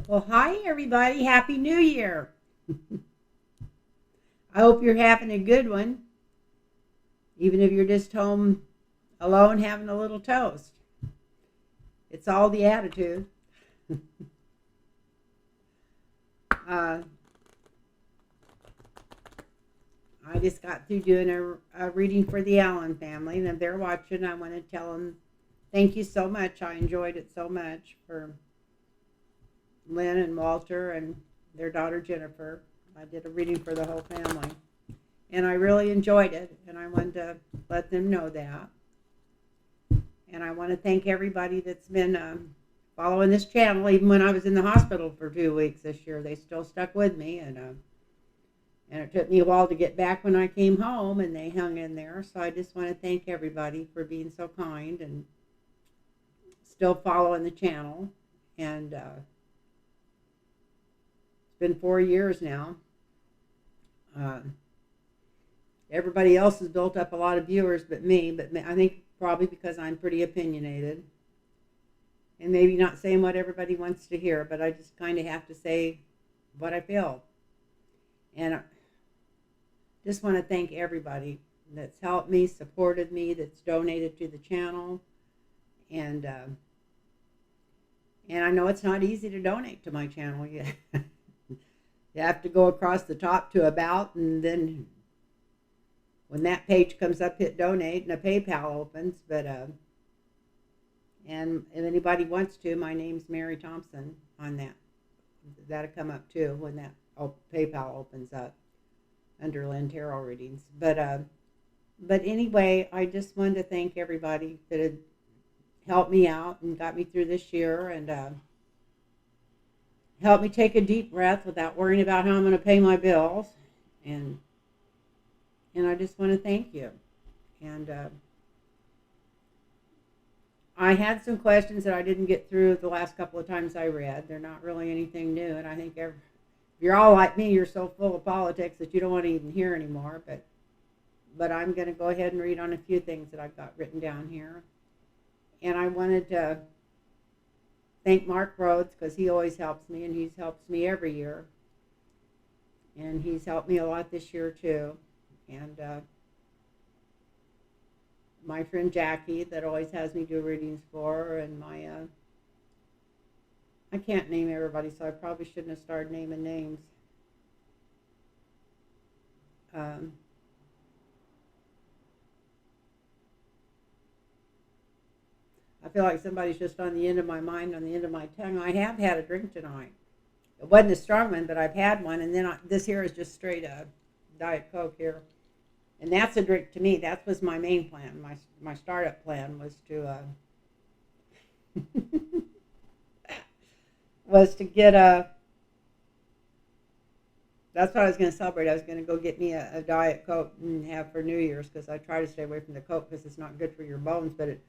Well, hi everybody. Happy New Year. I hope you're having a good one, even if you're just home alone having a little toast. It's all the attitude. uh, I just got through doing a reading for the Allen family, and if they're watching, I want to tell them thank you so much. I enjoyed it so much for Lynn and Walter and their daughter Jennifer. I did a reading for the whole family, and I really enjoyed it, and I wanted to let them know that. And I want to thank everybody that's been following this channel, even when I was in the hospital for 2 weeks this year. They still stuck with me, and it took me a while to get back when I came home, and they hung in there. So I just want to thank everybody for being so kind and still following the channel. And it's been 4 years now. Everybody else has built up a lot of viewers but me, I think probably because I'm pretty opinionated and maybe not saying what everybody wants to hear, but I just kind of have to say what I feel. And I just want to thank everybody that's helped me, supported me, that's donated to the channel. And I know it's not easy to donate to my channel yet. You have to go across the top to about, and then when that page comes up, hit donate, and a PayPal opens. But and if anybody wants to, my name's Mary Thompson on that. That'll come up too when that PayPal opens up under Lynn Tarot readings. But anyway, I just wanted to thank everybody that had helped me out and got me through this year, and helped me take a deep breath without worrying about how I'm going to pay my bills. And I just want to thank you. And I had some questions that I didn't get through the last couple of times I read. They're not really anything new, and I think if you're all like me, you're so full of politics that you don't want to even hear anymore. But I'm going to go ahead and read on a few things that I've got written down here. And I wanted to thank Mark Rhodes, because he always helps me, and he's helped me every year. And he's helped me a lot this year too. And my friend Jackie, that always has me do readings for her, and my I can't name everybody, so I probably shouldn't have started naming names. I feel like somebody's just on the end of my mind, on the end of my tongue. I have had a drink tonight. It wasn't a strong one, but I've had one, and then this here is just straight Diet Coke here. And that's a drink to me. That was my main plan. My startup plan was to was to get that's what I was going to celebrate. I was going to go get me a Diet Coke and have for New Year's, because I try to stay away from the Coke because it's not good for your bones, but it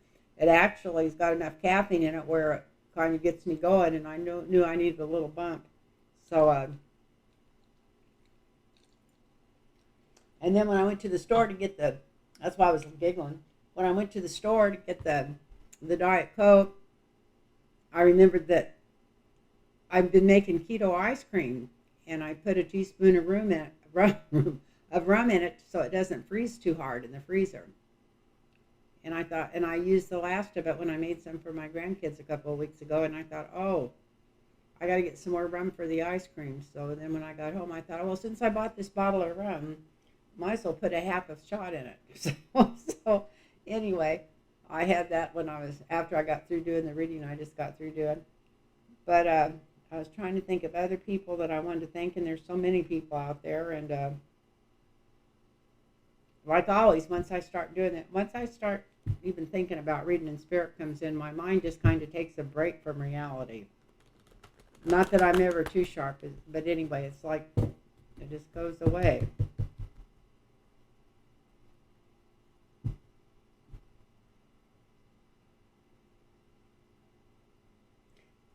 actually has got enough caffeine in it where it kind of gets me going, and I knew I needed a little bump. So and then when I went to the store to get that's why I was giggling. When I went to the store to get the Diet Coke, I remembered that I've been making keto ice cream, and I put a teaspoon of rum in it so it doesn't freeze too hard in the freezer. And I thought, and I used the last of it when I made some for my grandkids a couple of weeks ago, and I thought, oh, I got to get some more rum for the ice cream. So then when I got home, I thought, well, since I bought this bottle of rum, might as well put a half a shot in it. So anyway, I had that after I got through doing the reading I just got through doing. But I was trying to think of other people that I wanted to thank, and there's so many people out there. And like always, once I start even thinking about reading and spirit comes in, my mind just kind of takes a break from reality. Not that I'm ever too sharp, but anyway, it's like it just goes away.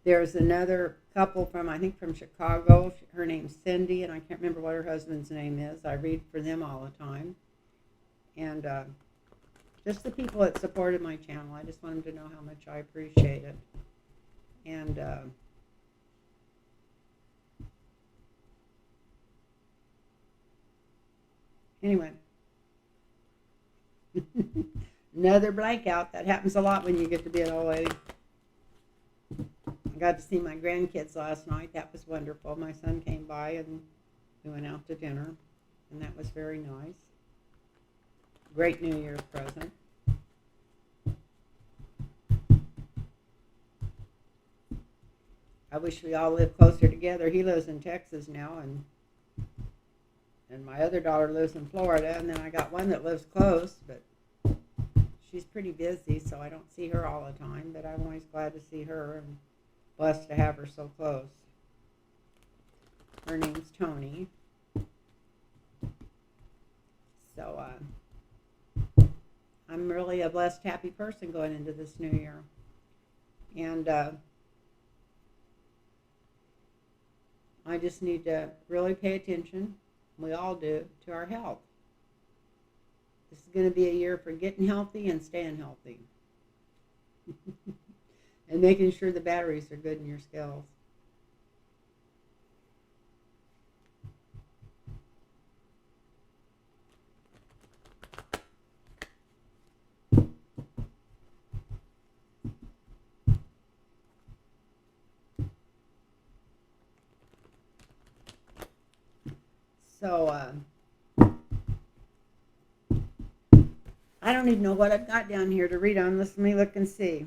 There's another couple from Chicago. Her name's Cindy, and I can't remember what her husband's name is. I read for them all the time. And just the people that supported my channel, I just want them to know how much I appreciate it. And Anyway, another blank out. That happens a lot when you get to be an old lady. I got to see my grandkids last night. That was wonderful. My son came by and we went out to dinner, and that was very nice. Great New Year's present. I wish we all lived closer together. He lives in Texas now, and my other daughter lives in Florida, and then I got one that lives close, but she's pretty busy, so I don't see her all the time, but I'm always glad to see her and blessed to have her so close. Her name's Tony. So I'm really a blessed, happy person going into this new year. And I just need to really pay attention, we all do, to our health. This is going to be a year for getting healthy and staying healthy. And making sure the batteries are good in your skills. So, I don't even know what I've got down here to read on. Let me look and see.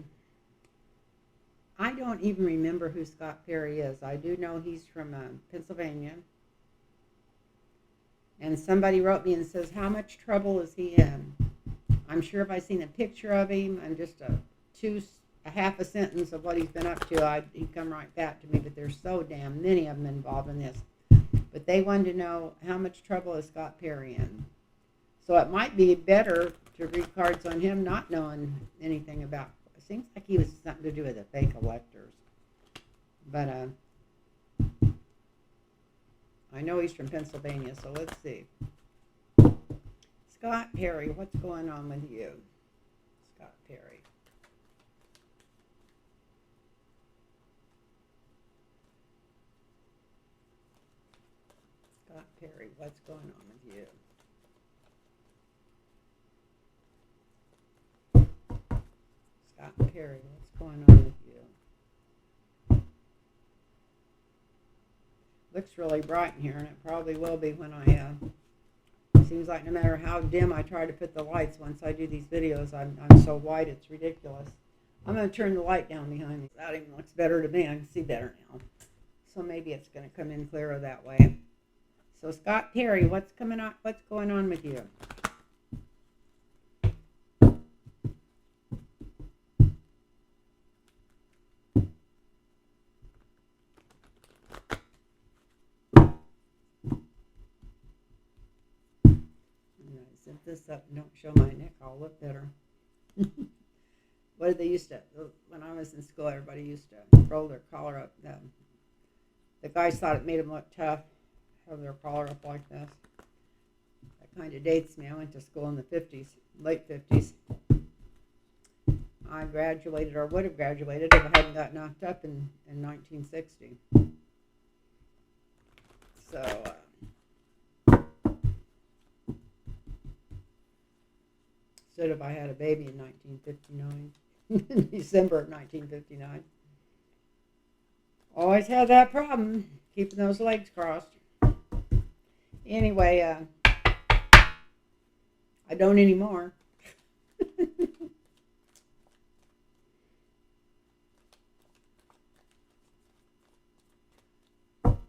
I don't even remember who Scott Perry is. I do know he's from Pennsylvania. And somebody wrote me and says, how much trouble is he in? I'm sure if I seen a picture of him and just a half a sentence of what he's been up to, he'd come right back to me. But there's so damn many of them involved in this. But they wanted to know how much trouble is Scott Perry in. So it might be better to read cards on him not knowing anything about. It seems like he was something to do with the fake electors. But I know he's from Pennsylvania, so let's see. Scott Perry, what's going on with you? Scott Perry. Scott Perry, what's going on with you? Scott Perry, what's going on with you? Looks really bright in here, and it probably will be when I, seems like no matter how dim I try to put the lights, once I do these videos, I'm so white it's ridiculous. I'm going to turn the light down behind me. That even looks better to me. I can see better now. So maybe it's going to come in clearer that way. So Scott Perry, what's going on with you? Zip this up and don't show my neck, I'll look better. What did they used to, when I was in school, everybody used to roll their collar up. The guys thought it made them look tough, have their collar up like this. That kind of dates me. I went to school in the 50s, late 50s. I graduated, or would have graduated, if I hadn't got knocked up in 1960. So, instead of I had a baby in 1959, December of 1959. Always had that problem, keeping those legs crossed. Anyway, I don't anymore.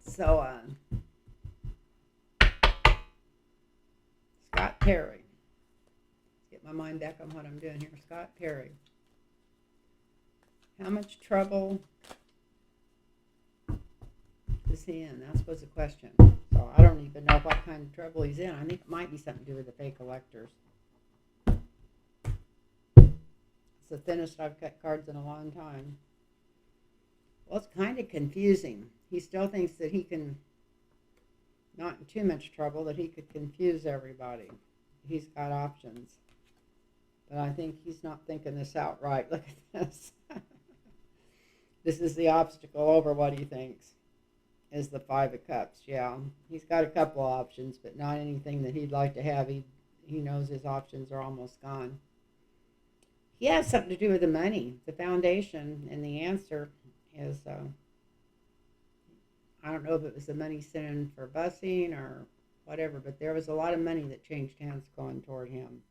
So, Scott Perry. Get my mind back on what I'm doing here. Scott Perry. How much trouble is he in? That was the question. So I don't even know what kind of trouble he's in. I think it might be something to do with the fake electors. It's the thinnest I've cut cards in a long time. Well, it's kind of confusing. He still thinks that he can, not in too much trouble, that he could confuse everybody. He's got options. But I think he's not thinking this out right. Look at this. This is the obstacle over what he thinks. is the Five of Cups. Yeah, he's got a couple of options, but not anything that he'd like to have. He knows his options are almost gone. He has something to do with the money, the foundation, and the answer is I don't know if it was the money sent in for busing or whatever, but there was a lot of money that changed hands going toward him.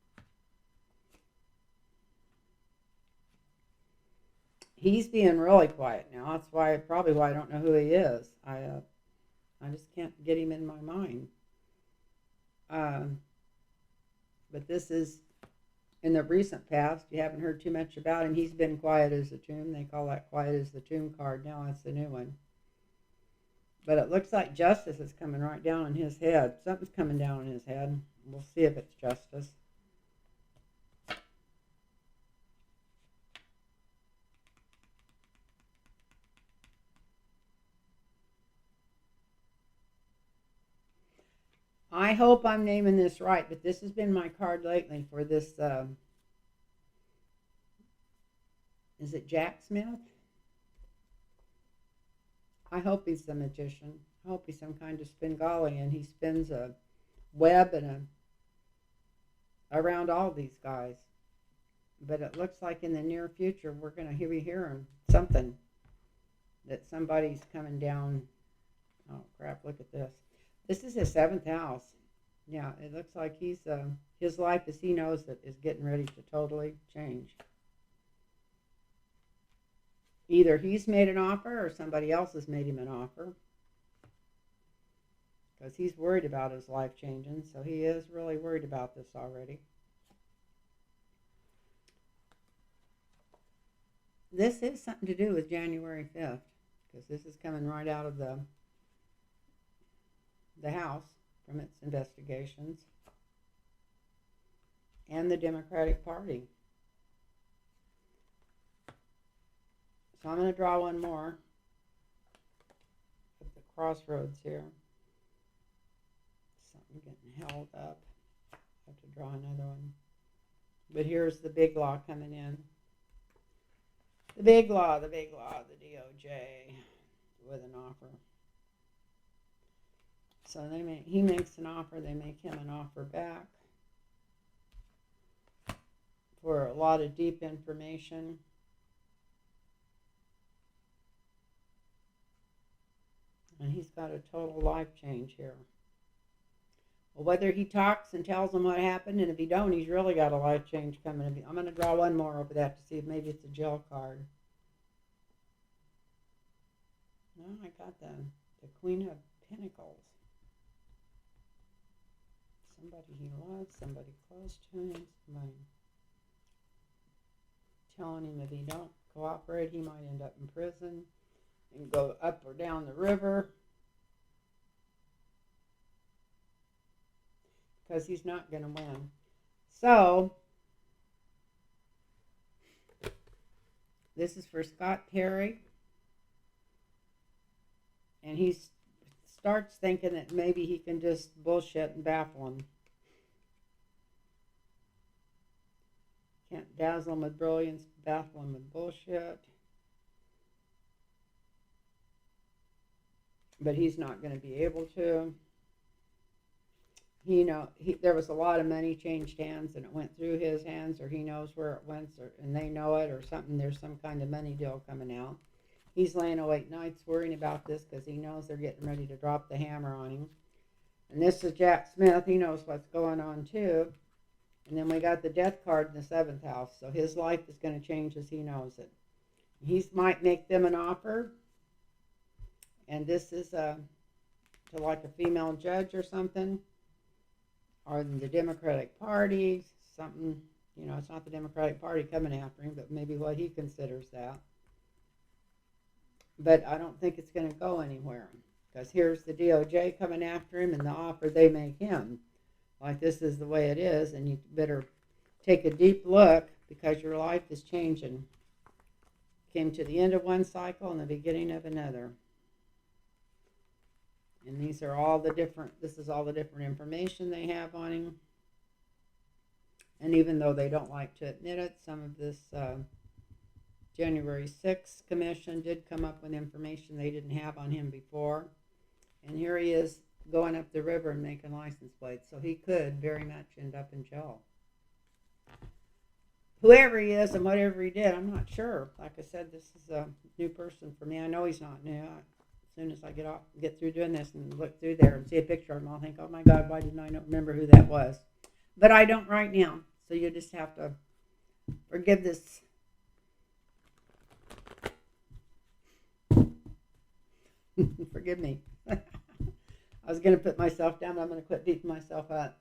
He's being really quiet now. That's probably why I don't know who he is. I just can't get him in my mind. Um, but this is in the recent past. You haven't heard too much about him. He's been quiet as the tomb. They call that quiet as the tomb card now. That's the new one. But it looks like justice is coming right down on his head. Something's coming down on his head. We'll see if it's justice. I hope I'm naming this right, but this has been my card lately for this. Is it Jack Smith? I hope he's the magician. I hope he's some kind of Spengali, and he spins a web around all these guys. But it looks like in the near future we're going to be hearing something, that somebody's coming down. Oh crap! Look at this. This is his seventh house. Yeah, it looks like his life as he knows it is getting ready to totally change. Either he's made an offer or somebody else has made him an offer, because he's worried about his life changing. So he is really worried about this already. This is something to do with January 5th, because this is coming right out of the House from its investigations, and the Democratic Party. So I'm going to draw one more at the crossroads here. Something getting held up. I have to draw another one. But here's the big law coming in. The big law, the DOJ with an offer. So he makes an offer, they make him an offer back for a lot of deep information. And he's got a total life change here. Well, whether he talks and tells them what happened, and if he don't, he's really got a life change coming. I'm going to draw one more over that to see if maybe it's a jail card. No, I got the Queen of Pentacles. Somebody he loves, somebody close to him, somebody telling him if he don't cooperate, he might end up in prison and go up or down the river, because he's not going to win. So this is for Scott Perry, and he starts thinking that maybe he can just bullshit and baffle him. Can't dazzle him with brilliance, baffle him with bullshit. But he's not going to be able to. There was a lot of money changed hands, and it went through his hands, or he knows where it went, and they know it, or something. There's some kind of money deal coming out. He's laying awake nights worrying about this because he knows they're getting ready to drop the hammer on him. And this is Jack Smith. He knows what's going on too. And then we got the death card in the 7th house. So his life is going to change as he knows it. He might make them an offer. And this is to like a female judge or something. Or the Democratic Party. Something, it's not the Democratic Party coming after him, but maybe what he considers that. But I don't think it's going to go anywhere, because here's the DOJ coming after him and the offer they make him. Like, this is the way it is, and you better take a deep look, because your life is changing. Came to the end of one cycle and the beginning of another. And this is all the different information they have on him. And even though they don't like to admit it, some of this January 6th commission did come up with information they didn't have on him before. And here he is going up the river and making license plates. So he could very much end up in jail. Whoever he is and whatever he did, I'm not sure. Like I said, this is a new person for me. I know he's not new. As soon as I get through doing this and look through there and see a picture of him, I'll think, oh my God, why didn't I not remember who that was? But I don't right now. So you just have to forgive this. Forgive me. I was going to put myself down, but I'm going to quit beating myself up.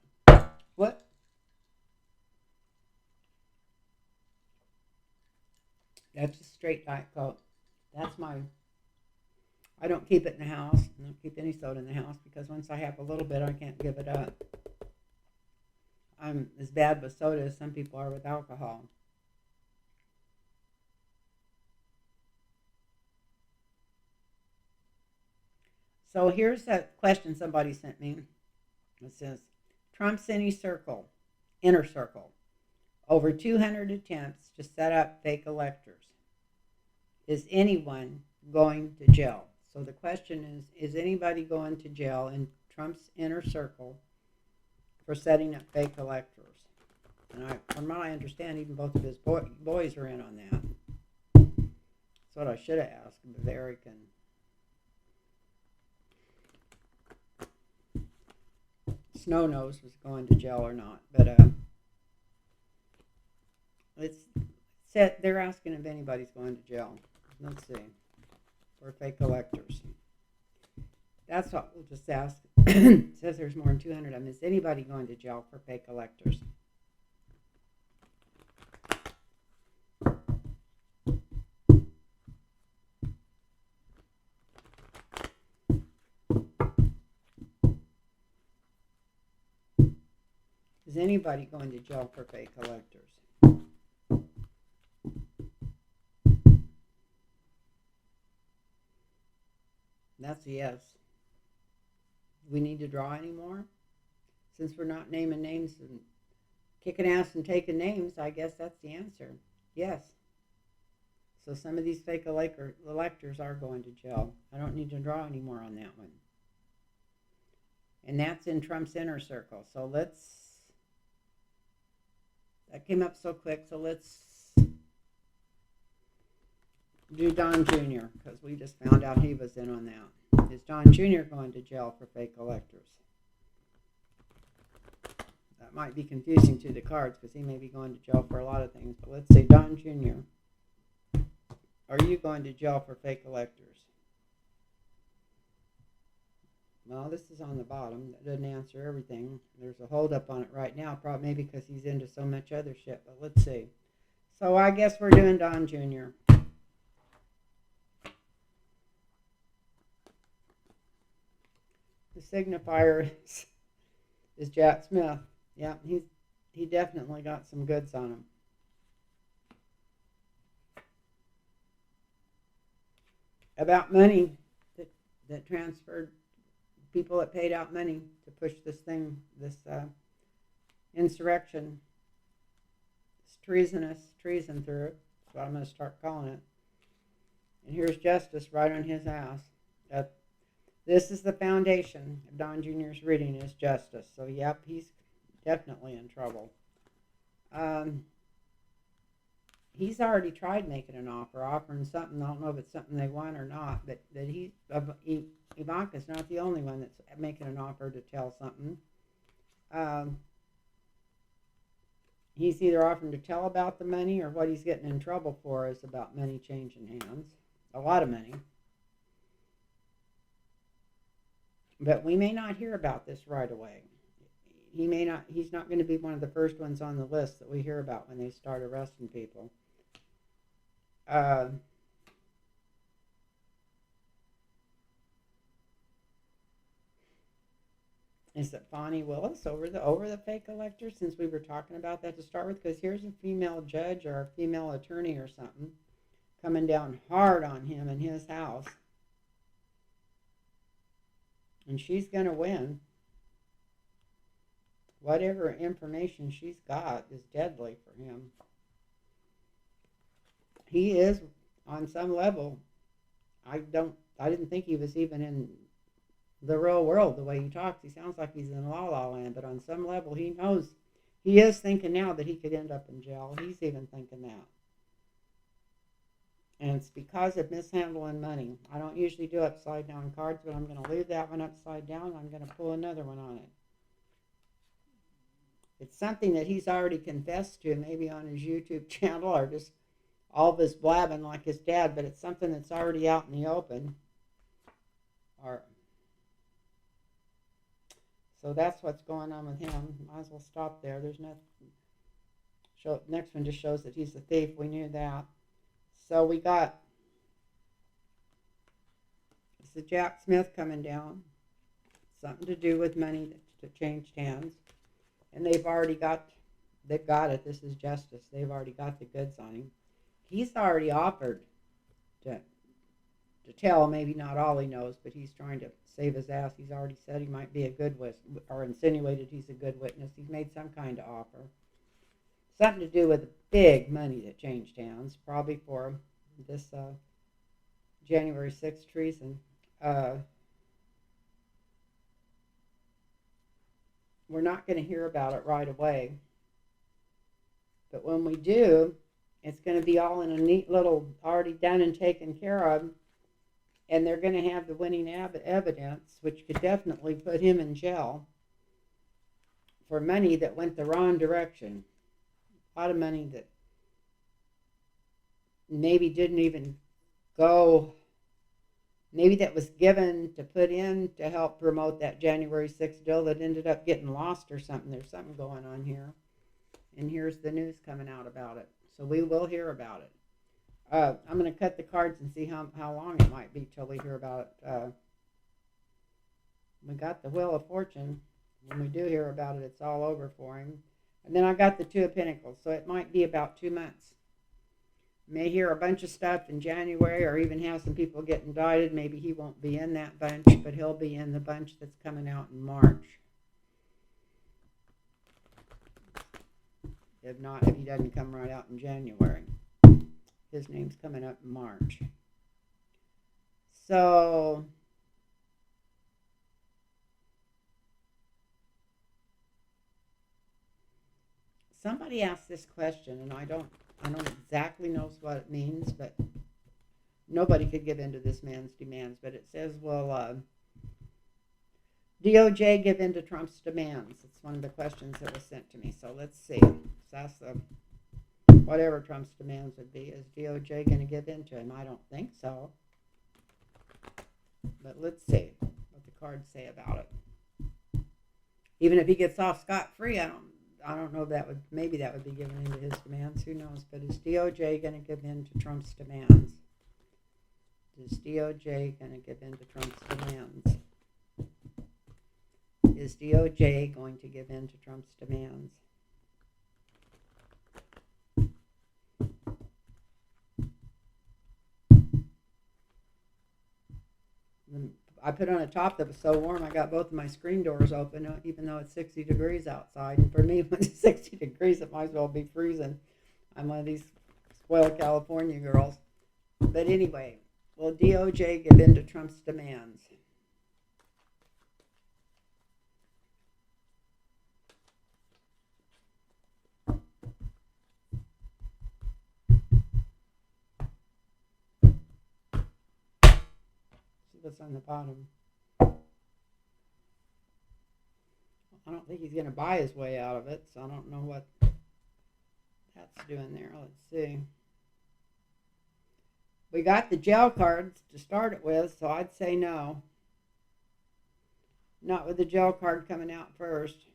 What? That's a straight Diet Coke. That's I don't keep it in the house. I don't keep any soda in the house because once I have a little bit, I can't give it up. I'm as bad with soda as some people are with alcohol. So here's a question somebody sent me. It says, Trump's inner circle, over 200 attempts to set up fake electors. Is anyone going to jail? So the question is anybody going to jail in Trump's inner circle for setting up fake electors? And from what I understand, even both of his boys are in on that. That's what I should have asked, but Eric and Snow Nose was going to jail or not. But they're asking if anybody's going to jail. Let's see. For fake electors. That's what we'll just ask. It says there's more than 200 of them. Is anybody going to jail for fake electors? Is anybody going to jail for fake electors? That's a yes. Do we need to draw anymore? Since we're not naming names and kicking ass and taking names, I guess that's the answer. Yes. So some of these fake electors are going to jail. I don't need to draw anymore on that one. And that's in Trump's inner circle. So that came up so quick, so let's do Don Jr., because we just found out he was in on that. Is Don Jr. going to jail for fake electors? That might be confusing to the cards, because he may be going to jail for a lot of things, but let's say Don Jr., are you going to jail for fake electors? Well, this is on the bottom. That doesn't answer everything. There's a holdup on it right now, probably maybe because he's into so much other shit, but let's see. So I guess we're doing Don Jr. The signifier is Jack Smith. Yeah, he definitely got some goods on him. About money that transferred, people that paid out money to push this insurrection, this treason through it. That's what I'm going to start calling it. And here's justice right on his ass. This is the foundation of Don Jr.'s reading is justice. So, yep, he's definitely in trouble. He's already tried making an offering something. I don't know if it's something they want or not, but Ivanka's not the only one that's making an offer to tell something. He's either offering to tell about the money, or what he's getting in trouble for is about money changing hands. A lot of money. But we may not hear about this right away. He's not going to be one of the first ones on the list that we hear about when they start arresting people. Is it Fonnie Willis over the fake elector, since we were talking about that to start with? Because here's a female judge or a female attorney or something coming down hard on him in his house. And she's going to win. Whatever information she's got is deadly for him. He is, on some level, I didn't think he was even in the real world the way he talks. He sounds like he's in La La Land, but on some level he knows, he is thinking now that he could end up in jail. He's even thinking that. And it's because of mishandling money. I don't usually do upside down cards, but I'm going to leave that one upside down. I'm going to pull another one on it. It's something that he's already confessed to, maybe on his YouTube channel or just all of his blabbing like his dad, but it's something that's already out in the open. So that's what's going on with him. Might as well stop there. There's nothing. Next one just shows that he's a thief. We knew that. So we got the Jack Smith coming down. Something to do with money that changed hands. And they've got it. This is justice. They've already got the goods on him. He's already offered to tell, maybe not all he knows, but he's trying to save his ass. He's already said he might be a good witness, or insinuated he's a good witness. He's made some kind of offer. Something to do with the big money that changed hands, probably for this January 6th treason. We're not going to hear about it right away. But when we do, it's going to be all in a neat little, already done and taken care of. And they're going to have the winning evidence, which could definitely put him in jail for money that went the wrong direction. A lot of money that maybe didn't even go, maybe that was given to put in to help promote that January 6th deal that ended up getting lost or something. There's something going on here. And here's the news coming out about it. So we will hear about it. I'm going to cut the cards and see how long it might be till we hear about it. We got the Wheel of Fortune. When we do hear about it, it's all over for him. And then I got the Two of Pentacles, so it might be about 2 months. May hear a bunch of stuff in January, or even have some people get indicted. Maybe he won't be in that bunch, but he'll be in the bunch that's coming out in March. If not, if he doesn't come right out in January. His name's coming up in March. So somebody asked this question, and I don't exactly know what it means, but nobody could give in to this man's demands. But it says, will DOJ give in to Trump's demands? It's one of the questions that was sent to me. So let's see. That's whatever Trump's demands would be. Is DOJ going to give in to him? I don't think so. But let's see what the cards say about it. Even if he gets off scot-free, I don't know if that would, maybe that would be given into his demands. Who knows? But is DOJ going to give in to Trump's demands? Is DOJ going to give in to Trump's demands? Is DOJ going to give in to Trump's demands? I put on a top that was so warm I got both of my screen doors open, even though it's 60 degrees outside. And for me, when it's 60 degrees, it might as well be freezing. I'm one of these spoiled California girls. But anyway, will DOJ give in to Trump's demands? See what's on the bottom. I don't think he's going to buy his way out of it, so I don't know what that's doing there. Let's see. We got the jail cards to start it with, so I'd say no. Not with the jail card coming out first.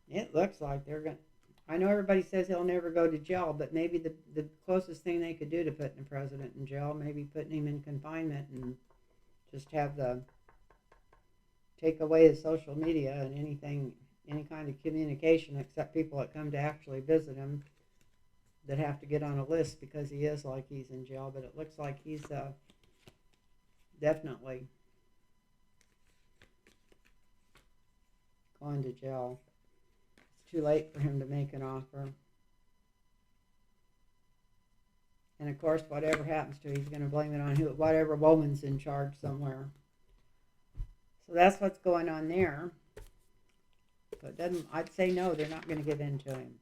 It looks like they're going to... I know everybody says he'll never go to jail, but maybe the closest thing they could do to putting the president in jail, maybe putting him in confinement and just have take away the social media and any kind of communication except people that come to actually visit him that have to get on a list because he is like he's in jail. But it looks like he's definitely going to jail. Too late for him to make an offer. And of course, whatever happens to, he's going to blame it on whatever woman's in charge somewhere. So that's what's going on there. So it doesn't. I'd say no. They're not going to give in to him.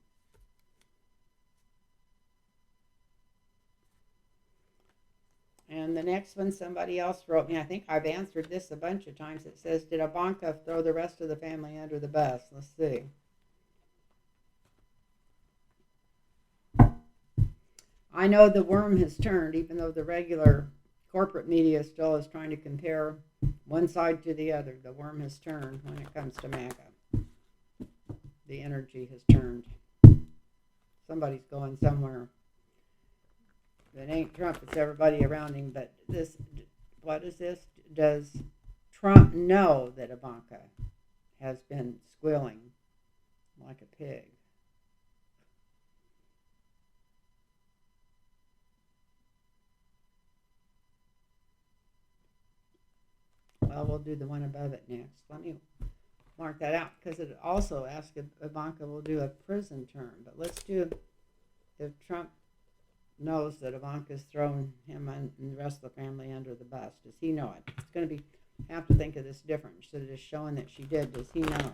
And the next one, somebody else wrote me. I think I've answered this a bunch of times. It says, "Did Ivanka throw the rest of the family under the bus?" Let's see. I know the worm has turned, even though the regular corporate media still is trying to compare one side to the other. The worm has turned when it comes to MAGA. The energy has turned. Somebody's going somewhere. It ain't Trump, it's everybody around him. But this, what is this? Does Trump know that Ivanka has been squealing like a pig? Well, we'll do the one above it next. Let me mark that out, because it also asks if Ivanka will do a prison term. But let's do if Trump knows that Ivanka's thrown him and the rest of the family under the bus. Does he know it? It's going to be, have to think of this different. Instead of just showing that she did, does he know?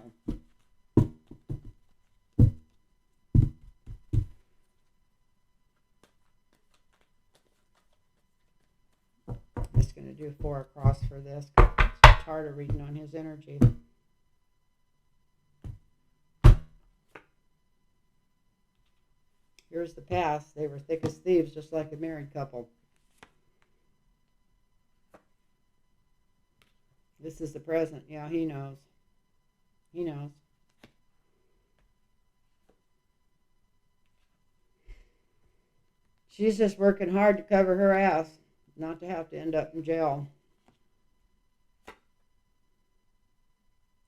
I'm just going to do 4 across for this. It's harder reading on his energy. Here's the past. They were thick as thieves, just like a married couple. This is the present. Yeah, he knows. He knows. She's just working hard to cover her ass, not to have to end up in jail.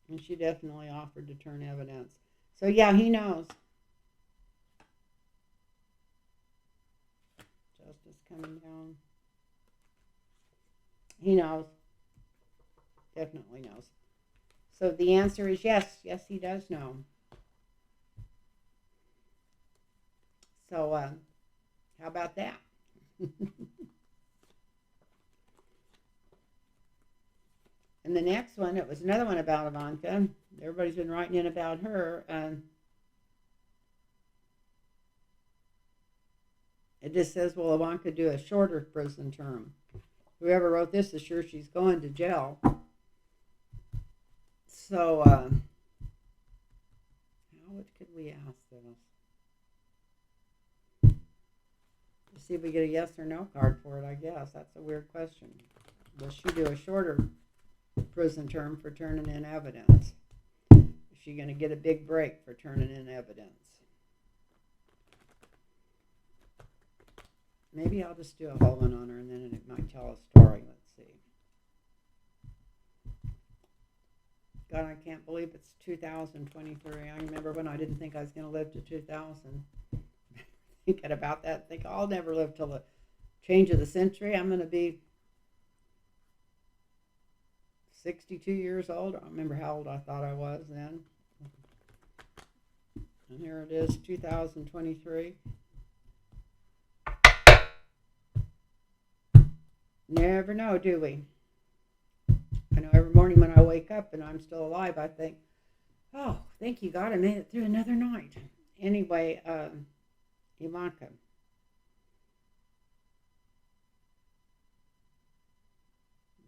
And she definitely offered to turn evidence. So yeah, he knows. Justice coming down. He knows. Definitely knows. So the answer is yes. Yes, he does know. So how about that? And the next one, it was another one about Ivanka. Everybody's been writing in about her. It just says, will Ivanka do a shorter prison term? Whoever wrote this is sure she's going to jail. So, how could we ask this? Let's see if we get a yes or no card for it, I guess. That's a weird question. Will she do a shorter prison term for turning in evidence? Is she going to get a big break for turning in evidence? Maybe I'll just do a whole one on her, and then it might tell a story. Let's see. God, I can't believe it's 2023. I remember when I didn't think I was going to live to 2000. Thinking about that, think I'll never live till the change of the century. I'm going to be 62 years old. I don't remember how old I thought I was then. And here it is, 2023. Never know, do we? I know every morning when I wake up and I'm still alive, I think, oh, thank you, God, I made it through another night. Anyway, Ivanka.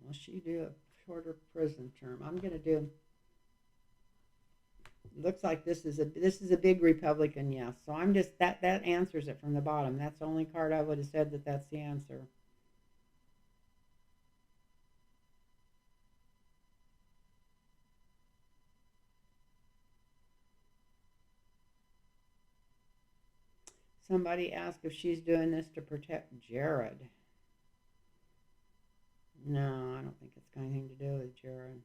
Will she do a shorter prison term? I'm going to do. Looks like this is a big Republican yes. So I'm just that answers it from the bottom. That's the only card I would have said that's the answer. Somebody asked if she's doing this to protect Jared. No, I don't think it's got anything to do with Jared.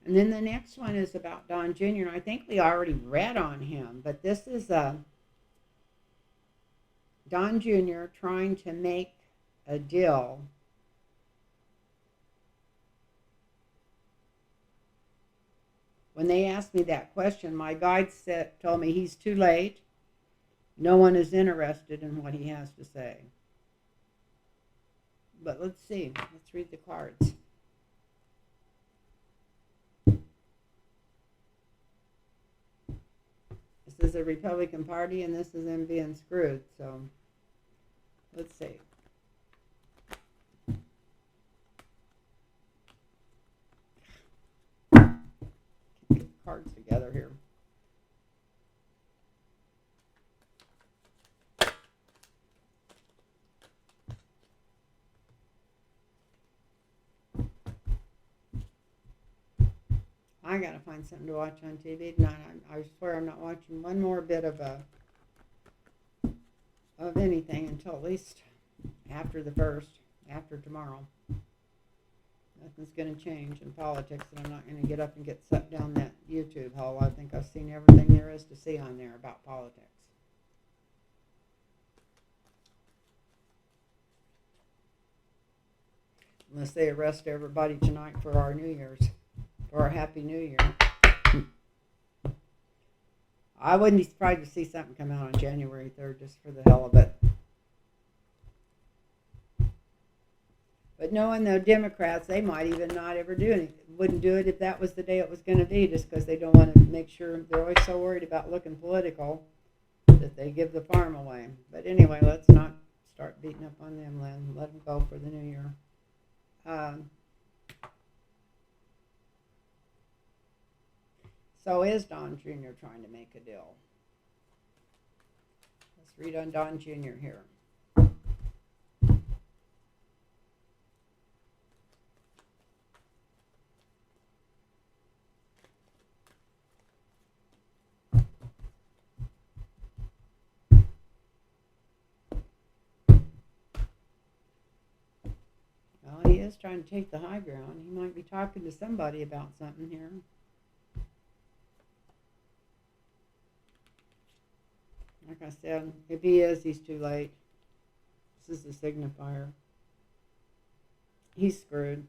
And then the next one is about Don Jr. And I think we already read on him, but this is Don Jr. trying to make a deal When they asked me that question, my guide told me he's too late. No one is interested in what he has to say. But let's see. Let's read the cards. This is the Republican Party, and this is them being screwed. So let's see. Get the cards together here. I gotta find something to watch on TV tonight. I swear I'm not watching one more bit of anything until at least after the 1st, after tomorrow. Nothing's gonna change in politics, and I'm not gonna get up and get sucked down that YouTube hole. I think I've seen everything there is to see on there about politics. Unless they arrest everybody tonight for our New Year's. Or a Happy New Year. I wouldn't be surprised to see something come out on January 3rd just for the hell of it. But knowing the Democrats, they might even not ever do anything. Wouldn't do it if that was the day it was going to be, just because they don't want to make sure. They're always so worried about looking political that they give the farm away. But anyway, let's not start beating up on them, Lynn. Let them go for the New Year. So is Don Jr. trying to make a deal? Let's read on Don Jr. here. Well, he is trying to take the high ground. He might be talking to somebody about something here. Like I said, if he is, he's too late. This is the signifier. He's screwed.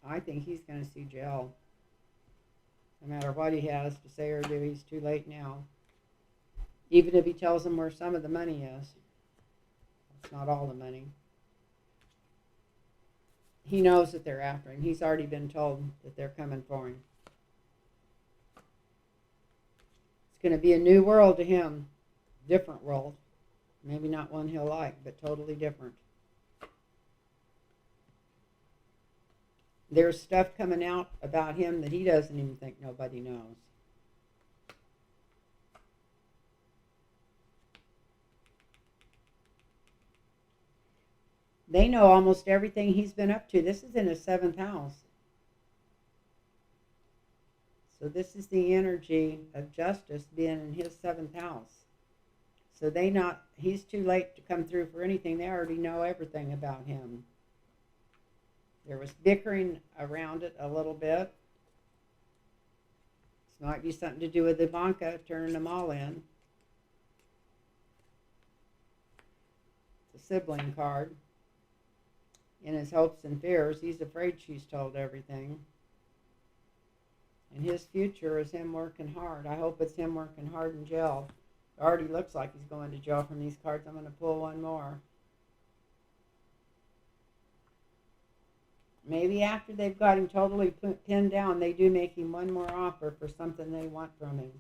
I think he's going to see jail. No matter what he has to say or do, he's too late now. Even if he tells them where some of the money is. It's not all the money. He knows that they're after him. He's already been told that they're coming for him. It's going to be a new world to him. Different world. Maybe not one he'll like, but totally different. There's stuff coming out about him that he doesn't even think nobody knows. They know almost everything he's been up to. This is in his 7th house. So this is the energy of justice being in his 7th house. So he's too late to come through for anything. They already know everything about him. There was bickering around it a little bit. This might be something to do with Ivanka turning them all in. It's a sibling card. In his hopes and fears, he's afraid she's told everything. And his future is him working hard. I hope it's him working hard in jail. It already looks like he's going to jail from these cards. I'm going to pull one more. Maybe after they've got him totally pinned down, they do make him one more offer for something they want from him.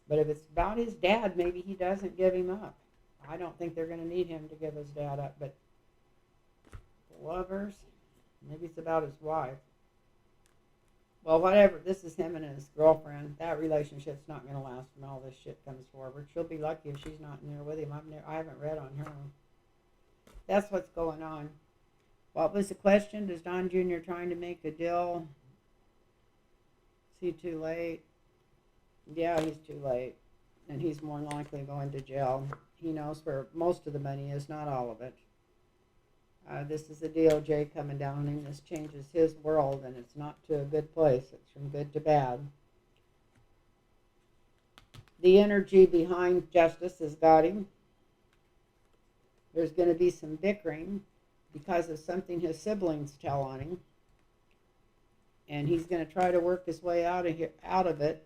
But if it's about his dad, maybe he doesn't give him up. I don't think they're going to need him to give his dad up, but lovers, maybe it's about his wife. Well, whatever, this is him and his girlfriend. That relationship's not going to last when all this shit comes forward. She'll be lucky if she's not in there with him. I haven't read on her. That's what's going on. What was the question? Is Don Jr. trying to make a deal? Is he too late? Yeah, he's too late. And he's more than likely going to jail. He knows where most of the money is, not all of it. This is the DOJ coming down on him. This changes his world, and it's not to a good place. It's from good to bad. The energy behind justice has got him. There's going to be some bickering because of something his siblings tell on him. And he's going to try to work his way out of it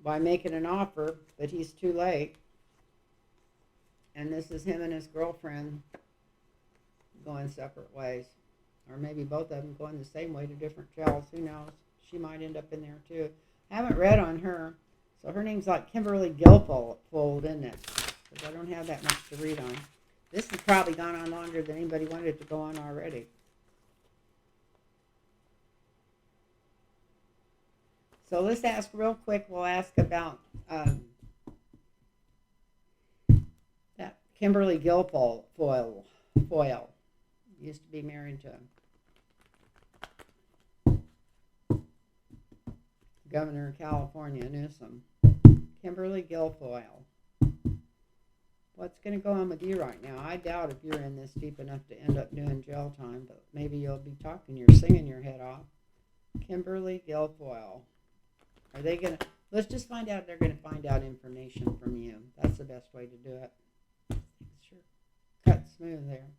by making an offer, but he's too late. And this is him and his girlfriend going separate ways. Or maybe both of them going the same way to different jails. Who knows? She might end up in there too. I haven't read on her. So her name's like Kimberly Guilfoyle, isn't it? Because I don't have that much to read on. This has probably gone on longer than anybody wanted it to go on already. So let's ask real quick. We'll ask about that Kimberly Guilfoyle. Used to be married to Governor of California, Newsom. Kimberly Guilfoyle. What's going to go on with you right now? I doubt if you're in this deep enough to end up doing jail time, but maybe you'll be talking. You're singing your head off. Kimberly Guilfoyle. Are they going to... Let's just find out if they're going to find out information from you. That's the best way to do it. Sure. Cut smooth there.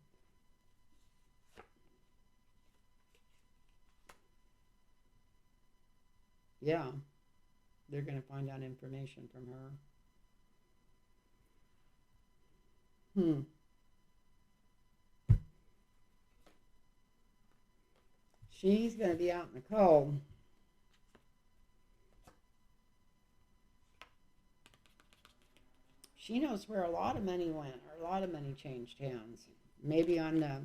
Yeah. They're going to find out information from her. She's going to be out in the cold. She knows where a lot of money went, or a lot of money changed hands. Maybe on the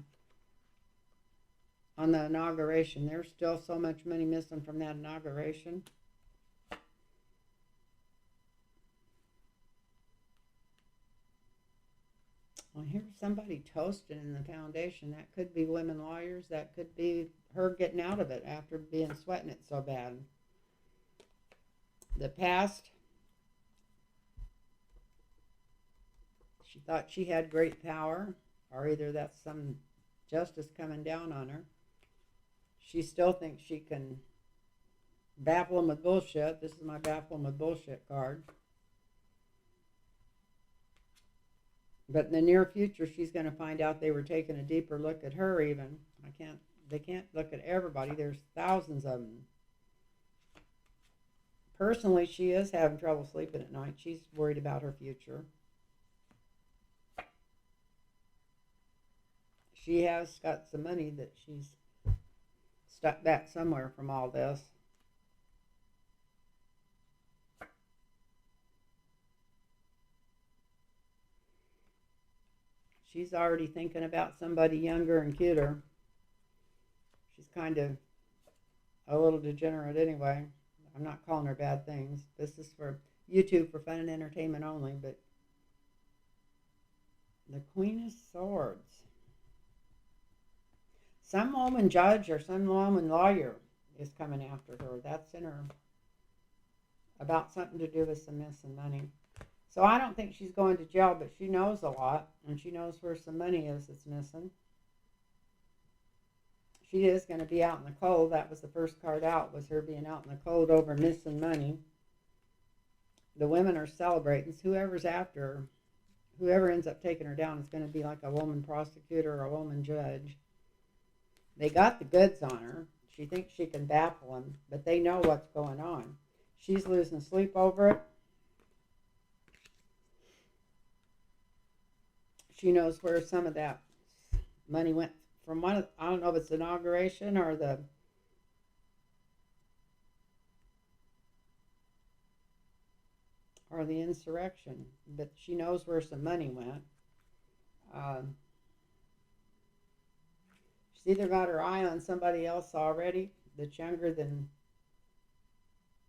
inauguration. There's still so much money missing from that inauguration. Well, here's somebody toasting in the foundation. That could be women lawyers. That could be her getting out of it after being sweating it so bad. The past, she thought she had great power, or either that's some justice coming down on her. She still thinks she can baffle them with bullshit. This is my baffle them with bullshit card. But in the near future, she's going to find out they were taking a deeper look at her even. They can't look at everybody. There's thousands of them. Personally, she is having trouble sleeping at night. She's worried about her future. She has got some money that she's stuck back somewhere from all this. She's already thinking about somebody younger and cuter. She's kind of a little degenerate anyway. I'm not calling her bad things. This is for YouTube for fun and entertainment only, but the Queen of Swords. Some woman judge or some woman lawyer is coming after her. That's in her, about something to do with some missing money. So I don't think she's going to jail, but she knows a lot, and she knows where some money is that's missing. She is going to be out in the cold. That was the first card out, was her being out in the cold over missing money. The women are celebrating. Whoever's after her, whoever ends up taking her down is going to be like a woman prosecutor or a woman judge. They got the goods on her. She thinks she can baffle them, but they know what's going on. She's losing sleep over it. She knows where some of that money went from. I don't know if it's the inauguration or the insurrection, but she knows where some money went. She's either got her eye on somebody else already that's younger than.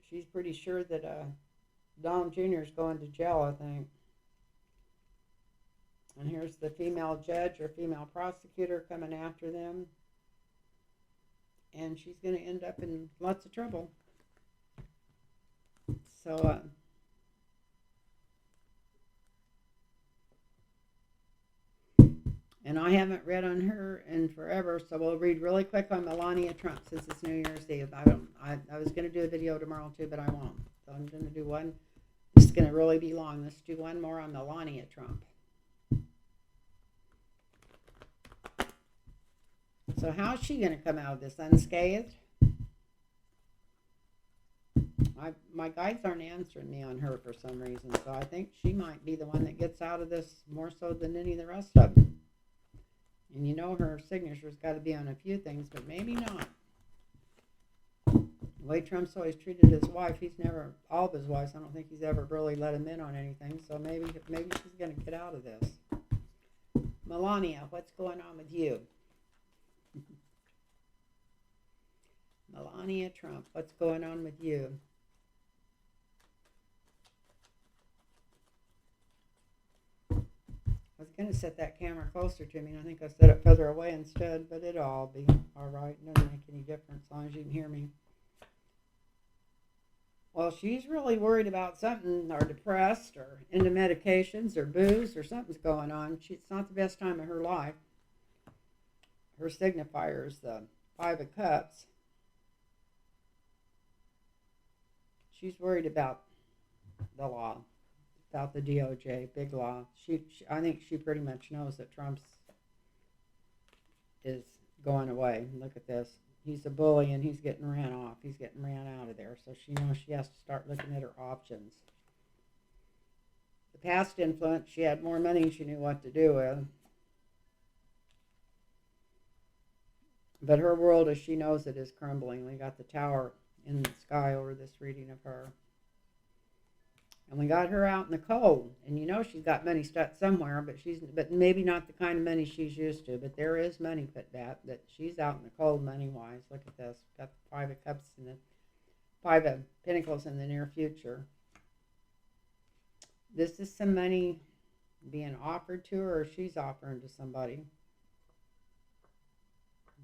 She's pretty sure that Dom Jr. is going to jail, I think. And here's the female judge or female prosecutor coming after them. And she's going to end up in lots of trouble. So, and I haven't read on her in forever, so we'll read really quick on Melania Trump since it's New Year's Eve. I was going to do a video tomorrow too, but I won't. So I'm going to do one. This is going to really be long. Let's do one more on Melania Trump. So how's she going to come out of this unscathed? My guides aren't answering me on her for some reason, so I think she might be the one that gets out of this more so than any of the rest of them. And you know her signature's got to be on a few things, but maybe not. The way Trump's always treated his wife, he's never, all of his wives, I don't think he's ever really let him in on anything, so maybe she's going to get out of this. Melania, what's going on with you? Melania Trump, what's going on with you? I was going to set that camera closer to me, and I think I set it further away instead, but it'll all be all right. It doesn't make any difference as long as you can hear me. Well, she's really worried about something, or depressed, or into medications, or booze, or something's going on. It's not the best time of her life. Her signifier is the Five of Cups. She's worried about the law, about the DOJ, big law. I think she pretty much knows that Trump's is going away. Look at this. He's a bully and he's getting ran off. He's getting ran out of there. So she knows she has to start looking at her options. The past influence, she had more money she knew what to do with. But her world, as she knows it, is crumbling. We got the tower in the sky over this reading of her. And we got her out in the cold. And you know she's got money stuck somewhere, but maybe not the kind of money she's used to. But there is money put back, that she's out in the cold money-wise. Look at this. Got the Five of Cups and the Five of Pentacles in the near future. This is some money being offered to her, or she's offering to somebody.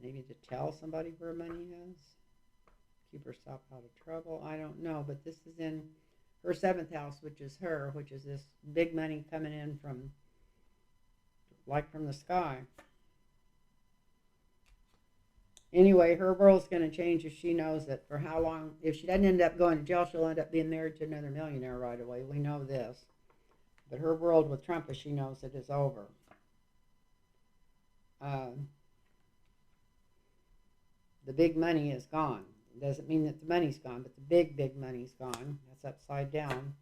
Maybe to tell somebody where money is. Keep herself out of trouble. I don't know, but this is in her 7th house, which is this big money coming in from the sky. Anyway, her world's going to change if she knows that. For how long? If she doesn't end up going to jail, she'll end up being married to another millionaire right away. We know this. But her world with Trump, as she knows it, is over. The big money is gone. It doesn't mean that the money's gone, but the big, big money's gone. That's upside down.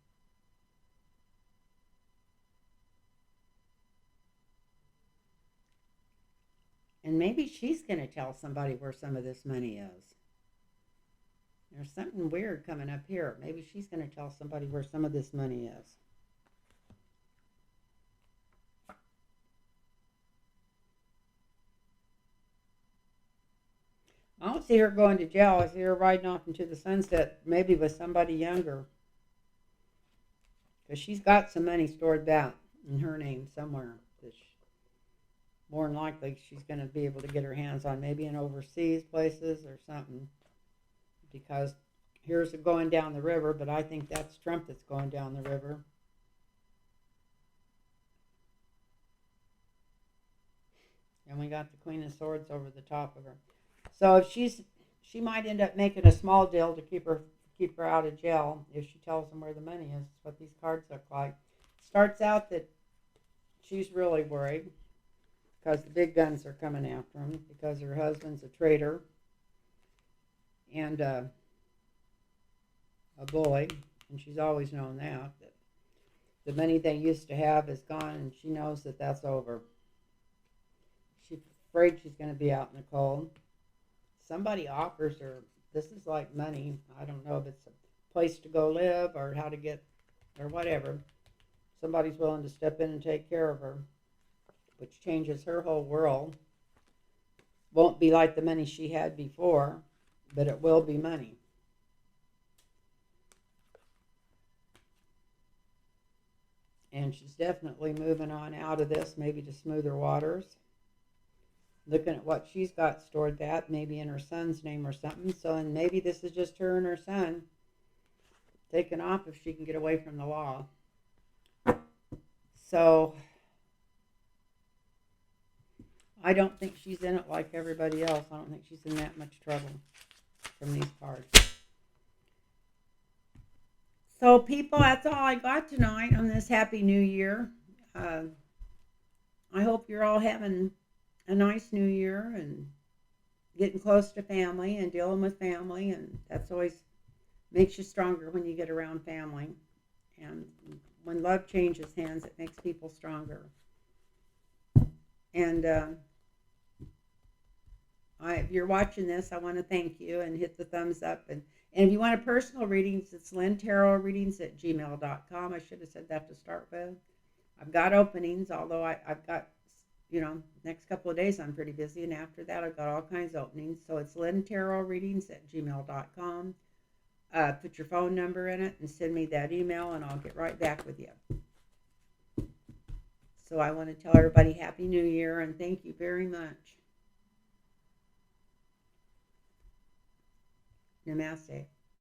And maybe she's going to tell somebody where some of this money is. There's something weird coming up here. Maybe she's going to tell somebody where some of this money is. I don't see her going to jail. I see her riding off into the sunset, maybe with somebody younger. Because she's got some money stored back in her name somewhere. More than likely, she's going to be able to get her hands on, maybe in overseas places or something. Because here's it going down the river, but I think that's Trump that's going down the river. And we got the Queen of Swords over the top of her. So if she might end up making a small deal to keep her out of jail if she tells them where the money is. That's what these cards look like. Starts out that she's really worried because the big guns are coming after him, because her husband's a traitor and a bully, and she's always known that the money they used to have is gone, and she knows that that's over. She's afraid she's going to be out in the cold. Somebody offers her, this is like money. I don't know if it's a place to go live or how to get, or whatever. Somebody's willing to step in and take care of her, which changes her whole world. Won't be like the money she had before, but it will be money. And she's definitely moving on out of this, maybe to smoother waters. Looking at what she's got stored that, maybe in her son's name or something. So, and maybe this is just her and her son taking off if she can get away from the law. So, I don't think she's in it like everybody else. I don't think she's in that much trouble from these cards. So, people, that's all I got tonight on this Happy New Year. I hope you're all having a nice new year, and getting close to family and dealing with family, and that's always makes you stronger when you get around family. And when love changes hands, it makes people stronger. And if you're watching this, I want to thank you and hit the thumbs up. And if you want a personal readings, it's lynntarotreadings@gmail.com. I should have said that to start with. I've got openings, although I've got, next couple of days I'm pretty busy. And after that, I've got all kinds of openings. So it's lynntarotreadings@gmail.com. Put your phone number in it and send me that email, and I'll get right back with you. So I want to tell everybody Happy New Year and thank you very much. Namaste.